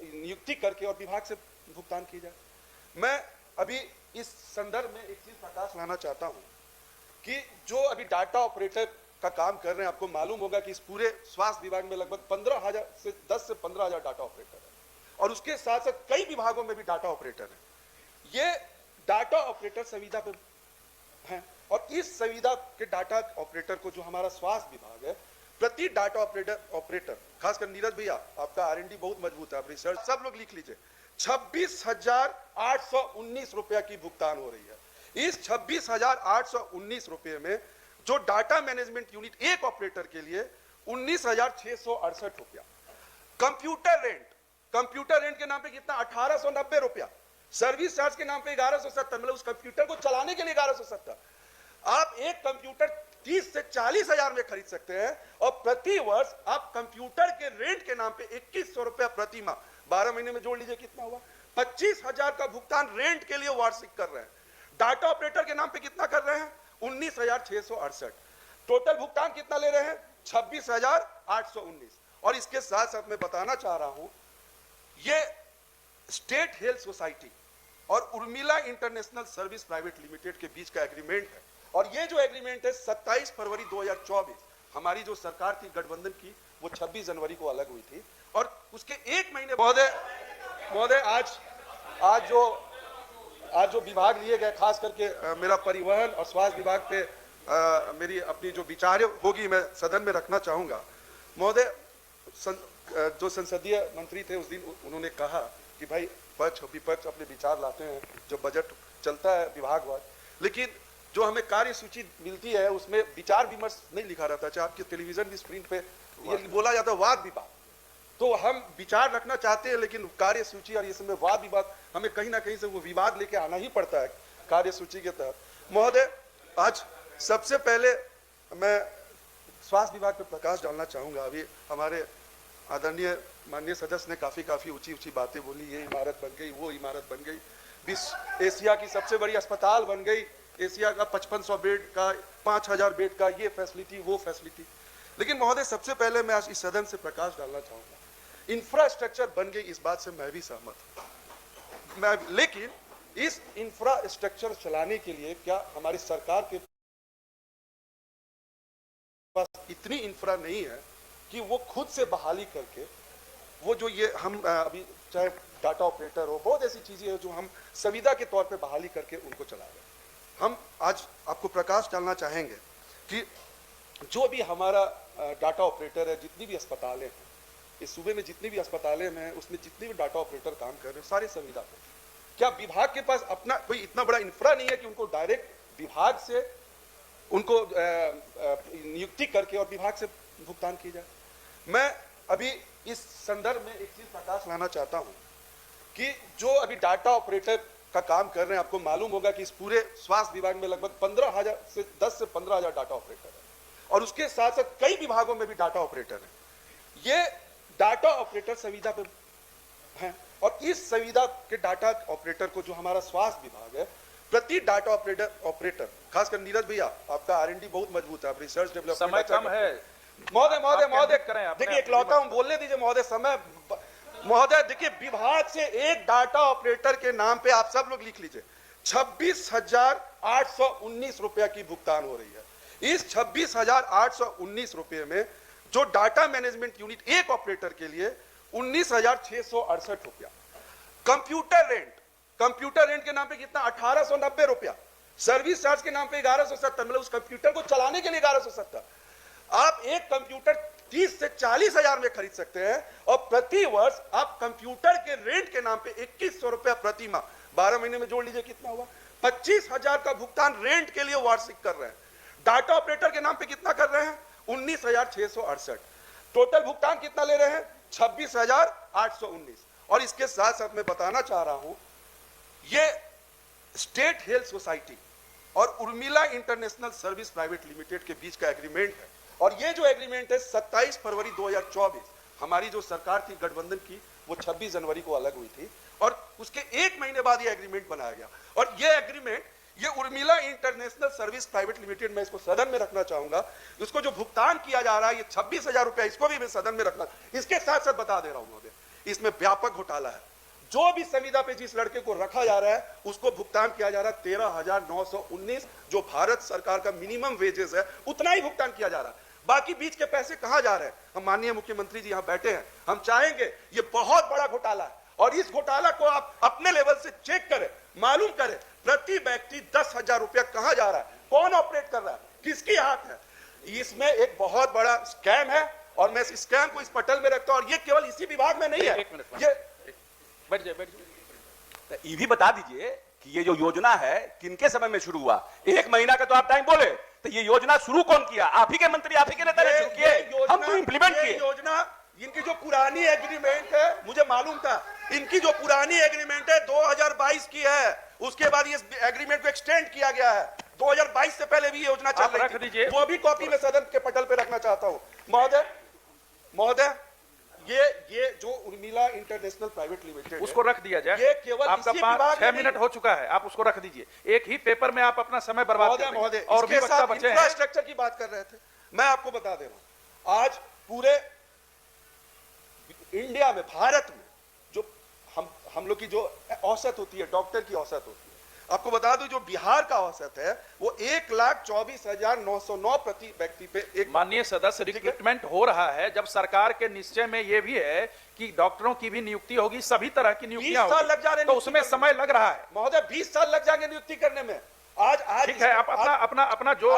नियुक्ति करके और विभाग से भुगतान की जाए। मैं अभी इस संदर्भ में एक चीज प्रकाश लाना चाहता हूं कि जो अभी डाटा ऑपरेटर का काम कर रहे हैं, आपको मालूम होगा कि इस पूरे स्वास्थ्य विभाग में लगभग 15,000 से 10 से 15,000 डाटा ऑपरेटर है और उसके साथ साथ कई विभागों में भी डाटा ऑपरेटर है। ये डाटा ऑपरेटर संविदा पे हैं और इस संविदा के डाटा ऑपरेटर को जो हमारा स्वास्थ्य विभाग है, प्रति डाटा ऑपरेटर खासकर नीरज भैया, आपका R&D बहुत मजबूत है, आप रिसर्च सब लोग लिख लीजिए, 26,819 रुपया की भुगतान हो रही है। इस 26,819 रुपये में जो डाटा मैनेजमेंट यूनिट एक ऑपरेटर के लिए 19,668 रुपया, कंप्यूटर रेंट के नाम पे कितना 1,890 रुपया, सर्विस चार्ज के नाम पे 1,170, मतलब उस कंप्यूटर को चलाने के लिए 1,170। आप एक कंप्यूटर 30 से 40 हजार में खरीद सकते हैं और प्रति वर्ष आप कंप्यूटर के रेंट के नाम पे 2,100 रुपया प्रति माह, 12 महीने में जोड़ लीजिए कितना हुआ, 25,000 का भुगतान रेंट के लिए वार्षिक कर रहे हैं। डाटा ऑपरेटर के नाम पे कितना कर रहे हैं, 19,668। टोटल भुगतान कितना ले रहे हैं, 26,819। और इसके साथ साथ मैं बताना चाह रहा हूं, ये स्टेट हेल्थ सोसाइटी और Urmila international service private limited के बीच का एग्रीमेंट है और ये जो एग्रीमेंट है 27 फरवरी 2024 हमारी जो सरकार थी गठबंधन की, वो 26 जनवरी को अलग हुई थी और उसके एक महीने महोदय आज जो विभाग लिए गए, खास करके मेरा परिवहन और स्वास्थ्य विभाग पे मेरी अपनी जो विचार होगी मैं सदन में रखना चाहूंगा। महोदय, जो संसदीय मंत्री थे उस दिन उन्होंने कहा कि भाई पक्ष विपक्ष अपने विचार लाते हैं, जो बजट चलता है विभागवार, लेकिन जो हमें कार्य सूची मिलती है उसमें विचार विमर्श नहीं लिखा रहता। चाहे आपके टेलीविजन की स्क्रीन पे ये बोला जाता है वाद विवाद, तो हम विचार रखना चाहते हैं लेकिन कार्य सूची और ये सब में वाद विवाद, हमें कहीं ना कहीं से वो विवाद लेके आना ही पड़ता है कार्य सूची के तहत। महोदय, आज सबसे पहले मैं स्वास्थ्य विभाग पे प्रकाश डालना चाहूंगा। अभी हमारे आदरणीय माननीय सदस्य ने काफी ऊंची बातें बोली, ये इमारत बन गई, वो इमारत बन गई, एशिया की सबसे बड़ी अस्पताल बन गई, एशिया का 5500 बेड का, 5000 बेड का, ये फैसिलिटी वो फैसिलिटी। लेकिन महोदय, सबसे पहले मैं आज इस सदन से प्रकाश डालना चाहूंगा, इंफ्रास्ट्रक्चर बन गई, इस बात से मैं भी सहमत हूं, लेकिन इस इंफ्रास्ट्रक्चर चलाने के लिए क्या हमारी सरकार के पास इतनी इंफ्रा नहीं है कि वो खुद से बहाली करके वो जो ये हम अभी चाहे डाटा ऑपरेटर हो, बहुत ऐसी चीजें हैं जो हम संविदा के तौर पे बहाली करके उनको चला रहे हैं। हम आज आपको प्रकाश डालना चाहेंगे कि जो भी हमारा डाटा ऑपरेटर है, जितनी भी अस्पतालें हैं इस सूबे में, जितनी भी अस्पतालें हैं उसमें जितने भी डाटा ऑपरेटर काम कर रहे हैं सारे संविदा पे, क्या विभाग के पास अपना कोई इतना बड़ा इंफ्रा नहीं है कि उनको डायरेक्ट विभाग से उनको नियुक्ति करके और विभाग से भुगतान की जाए। मैं अभी इस संदर्भ में एक चीज प्रकाश लाना चाहता हूं कि जो अभी डाटा ऑपरेटर का काम कर रहे हैं, आपको मालूम होगा कि इस पूरे स्वास्थ्य विभाग में लगभग 15,000 से 10 से 15,000 डाटा ऑपरेटर है और उसके साथ साथ कई विभागों में भी डाटा ऑपरेटर है। ये डाटा ऑपरेटर संविदा पे हैं और इस संविदा के डाटा ऑपरेटर को जो हमारा स्वास्थ्य विभाग है, प्रति डाटा ऑपरेटर खासकर नीरज भैया, आपका R&D बहुत मजबूत है, आप रिसर्च डेवलपमेंट, समय कम है महोदय देखिए, इकलौता हूं, बोलने दीजिए महोदय, समय। महोदय देखिए, विभाग से एक डाटा ऑपरेटर के नाम पे आप सब लोग लिख लीजिए 26,819 रुपया की भुगतान हो रही है। इस 26,819 रुपये में जो डाटा मैनेजमेंट यूनिट एक ऑपरेटर के लिए 19,668 रुपया, कंप्यूटर रेंट के नाम पे कितना 1,890 रुपया, सर्विस चार्ज के नाम पे 1,170, मतलब उस कंप्यूटर को चलाने के लिए 1,170। आप एक कंप्यूटर 30 से 40 हजार में खरीद सकते हैं और प्रति वर्ष आप कंप्यूटर के रेंट के नाम पे 2,100 रुपया प्रति माह, 12 महीने में जोड़ लीजिए कितना हुआ, 25,000 का भुगतान रेंट के लिए वार्षिक कर रहे हैं। डाटा ऑपरेटर के नाम पे कितना कर रहे हैं, 19,668। टोटल भुगतान कितना ले रहे हैं, 26,819। और इसके साथ साथ मैं बताना चाह रहा हूं, ये स्टेट हेल्थ सोसाइटी और Urmila international service private limited के बीच का एग्रीमेंट है और ये जो एग्रीमेंट है 27 फरवरी 2024 हमारी जो सरकार थी गठबंधन की, वो 26 जनवरी को अलग हुई थी और उसके एक महीने बाद ये एग्रीमेंट बनाया गया। और ये एग्रीमेंट, ये Urmila international service private limited, मैं इसको सदन में रखना चाहूंगा, इसको जो भुगतान किया जा रहा है ये 26,000 रुपया, इसको भी मैं सदन में रखना, इसके साथ साथ बता दे रहा हूं महोदय, इसमें व्यापक घोटाला है। जो भी संविदा पे जिस लड़के को रखा जा रहा है उसको भुगतान किया जा रहा है 13,919, जो भारत सरकार का मिनिमम वेजेस है उतना ही भुगतान किया जा रहा है। बाकी बीच के पैसे कहां जा रहे हैं? हम माननीय मुख्यमंत्री जी यहां बैठे हैं, हम चाहेंगे ये बहुत बड़ा घोटाला है और इस घोटाला को आप अपने लेवल से चेक करें, मालूम करें प्रति व्यक्ति 10,000 रुपया कहां जा रहा है, कौन ऑपरेट कर रहा है, किसकी हाथ है। इसमें एक बहुत बड़ा स्कैम है और मैं इस स्कैम को इस पटल में रखता हूं और ये केवल इसी विभाग में नहीं है। ये बैठ जाइए। ये भी बता दीजिए कि ये जो योजना है किनके समय में शुरू हुआ? 1 महीना का तो आप टाइम बोले, तो ये योजना शुरू कौन किया? आप ही के मंत्री, आप ही के नेता ने शुरू किए, हम तो इंप्लीमेंट किए। योजना इनकी जो पुरानी एग्रीमेंट है, मुझे मालूम था, इनकी जो पुरानी एग्रीमेंट है 2022 की है, उसके बाद ये एग्रीमेंट को एक्सटेंड किया गया है। 2022 से पहले भी योजना चल रही थी, वो भी कॉपी में सदन के पटल पे रखना चाहता हूं। महोदय ये जो उर्मिला इंटरनेशनल प्राइवेट लिमिटेड, उसको रख दिया जाए। ये केवल आपका 6 मिनट हो चुका है, आप उसको रख दीजिए। एक ही पेपर में आप अपना समय बर्बाद कर रहे हैं और भी वक्ता बचे हैं। इंफ्रास्ट्रक्चर की बात कर रहे थे, मैं आपको बता दे रहा हूं, आज पूरे इंडिया में, भारत में जो हम लोग की जो औसत होती है, डॉक्टर की औसत होती है, आपको बता दूं जो बिहार का औसत है वो 1,24,909 प्रति व्यक्ति पे एक। माननीय सदस्य, रिक्रूटमेंट हो रहा है, जब सरकार के निश्चय में यह भी है कि डॉक्टरों की भी नियुक्ति होगी, सभी तरह की नियुक्तियां 20 साल लग जा रहे हैं, तो उसमें समय लग रहा है। महोदय 20 साल लग जाएंगे नियुक्ति करने में। आज ठीक है, आप अपना जो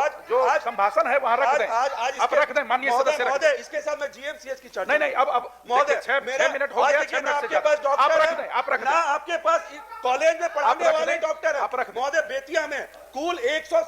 संभाषण है वहां रख दें, आप रख दें माननीय सदस्य। महोदय इसके साथ मैं जीएमसीएच की चर्चा नहीं, अब महोदय 6 मिनट हो गया, 6 मिनट से आप रख दें। आपके पास कॉलेज में पढ़ाने वाले डॉक्टर है आप रख दें। महोदय, बेतिया में कुल 100